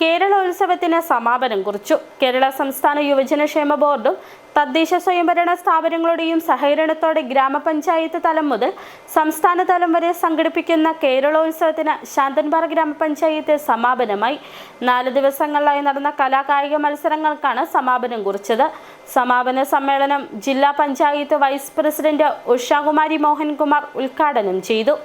കേരളോത്സവത്തിന് സമാപനം കുറിച്ചു. കേരള സംസ്ഥാന യുവജനക്ഷേമ ബോർഡും തദ്ദേശ സ്വയംഭരണ സ്ഥാപനങ്ങളുടെയും സഹകരണത്തോടെ ഗ്രാമപഞ്ചായത്ത് തലം മുതൽ സംസ്ഥാന തലം വരെ സംഘടിപ്പിക്കുന്ന കേരളോത്സവത്തിന് ശാന്തൻപാറ ഗ്രാമപഞ്ചായത്ത് സമാപനമായി. 4 ദിവസങ്ങളിലായി നടന്ന കലാകായിക മത്സരങ്ങൾക്കാണ് സമാപനം കുറിച്ചത്. സമാപന സമ്മേളനം ജില്ലാ പഞ്ചായത്ത് വൈസ് പ്രസിഡന്റ് ഉഷാകുമാരി മോഹൻകുമാർ ഉദ്ഘാടനം ചെയ്തു.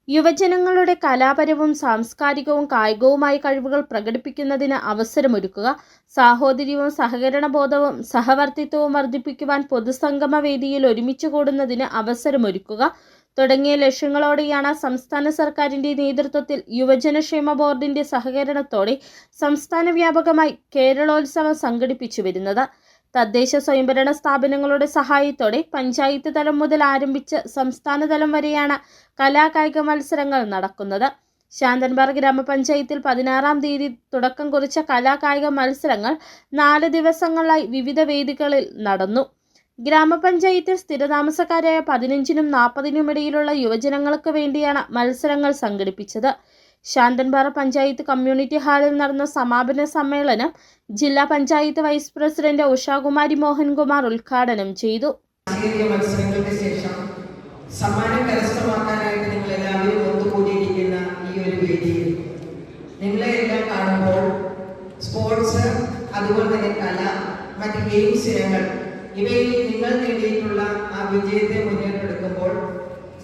യുവജനങ്ങളുടെ കലാപരവും സാംസ്കാരികവും കായികവുമായ കഴിവുകൾ പ്രകടിപ്പിക്കുന്നതിന് അവസരമൊരുക്കുക, സാഹോദര്യവും സഹകരണബോധവും സഹവർത്തിത്വവും വർദ്ധിപ്പിക്കുവാൻ പൊതുസംഗമ വേദിയിൽ ഒരുമിച്ച് കൂടുന്നതിന് അവസരമൊരുക്കുക തുടങ്ങിയ ലക്ഷ്യങ്ങളോടെയാണ് സംസ്ഥാന സർക്കാരിന്റെ നേതൃത്വത്തിൽ യുവജനക്ഷേമ ബോർഡിന്റെ സഹകരണത്തോടെ സംസ്ഥാന വ്യാപകമായി കേരളോത്സവം സംഘടിപ്പിച്ചു വരുന്നത്. തദ്ദേശ സ്വയംഭരണ സ്ഥാപനങ്ങളുടെ സഹായത്തോടെ പഞ്ചായത്ത് തലം മുതൽ ആരംഭിച്ച് സംസ്ഥാന തലം വരെയാണ് കലാകായിക മത്സരങ്ങൾ നടക്കുന്നത്. ശാന്തൻപാറ ഗ്രാമപഞ്ചായത്തിൽ 16-ാം തീയതി തുടക്കം കുറിച്ച കലാകായിക മത്സരങ്ങൾ 4 ദിവസങ്ങളിലായി വിവിധ വേദികളിൽ നടന്നു. ഗ്രാമപഞ്ചായത്തിൽ സ്ഥിരതാമസക്കാരായ 15-നും 40-നും ഇടയിലുള്ള യുവജനങ്ങൾക്ക് വേണ്ടിയാണ് മത്സരങ്ങൾ സംഘടിപ്പിച്ചത്. ശാന്തൻപാറ പഞ്ചായത്ത് കമ്മ്യൂണിറ്റി ഹാളിൽ നടന്ന സമാപന സമ്മേളനം ജില്ലാ പഞ്ചായത്ത് വൈസ് പ്രസിഡന്റ് ഉഷാകുമാരി മോഹൻകുമാർ ഉദ്ഘാടനം ചെയ്തു. മത്സരങ്ങൾക്ക് ശേഷം സമ്മാനം കരസ്ഥമാക്കാനായിട്ട് നിങ്ങൾ എല്ലാവരും ഒത്തുകൂടിയിരിക്കുന്ന ഈ ഒരു വേദിയിൽ നിങ്ങളെ എല്ലാം കാണുമ്പോൾ സ്പോർട്സ്, അതുപോലെ തന്നെ കല, മറ്റ് ഗെയിംസ് ഇനങ്ങൾ ഇവയിൽ നിങ്ങൾ നേടിയിട്ടുള്ള ആ വിജയത്തെ മുന്നോട്ടെടുക്കുമ്പോൾ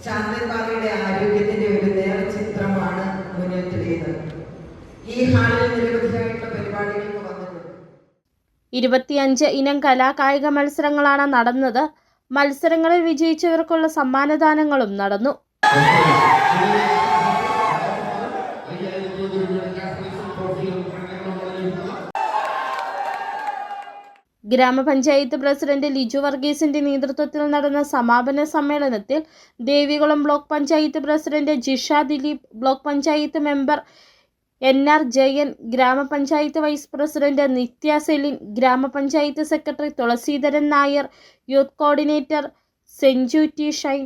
ശാന്തൻപാറയുടെ ആരോഗ്യത്തിന്റെ ഒരു നേർചിത്രമാണ് മുന്നോട്ട്. ഈ ഹാളിൽ നിരവധിയായിട്ടുള്ള പരിപാടികൾക്ക് വന്നിട്ടുണ്ട്. 25 ഇനം കലാകായിക മത്സരങ്ങളാണ് നടന്നത്. മത്സരങ്ങളിൽ വിജയിച്ചവർക്കുള്ള സമ്മാനദാനങ്ങളും നടന്നു. ഗ്രാമപഞ്ചായത്ത് പ്രസിഡന്റ് ലിജു വർഗീസിന്റെ നേതൃത്വത്തിൽ നടന്ന സമാപന സമ്മേളനത്തിൽ Devikulam block panchayat president Jisha Dileep, block panchayat member NR Jayan, ഗ്രാമപഞ്ചായത്ത് വൈസ് പ്രസിഡന്റ് നിത്യ സെലിൻ, ഗ്രാമപഞ്ചായത്ത് secretary Thulaseedharan Nair, youth coordinator Senchu T Shine,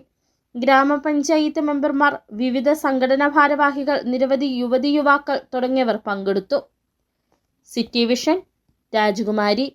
ഗ്രാമപഞ്ചായത്ത് മെമ്പർമാർ, വിവിധ സംഘടനാ ഭാരവാഹികൾ, നിരവധി യുവതി യുവാക്കൾ തുടങ്ങിയവർ പങ്കെടുത്തു. സിറ്റി വിഷൻ, രാജകുമാരി.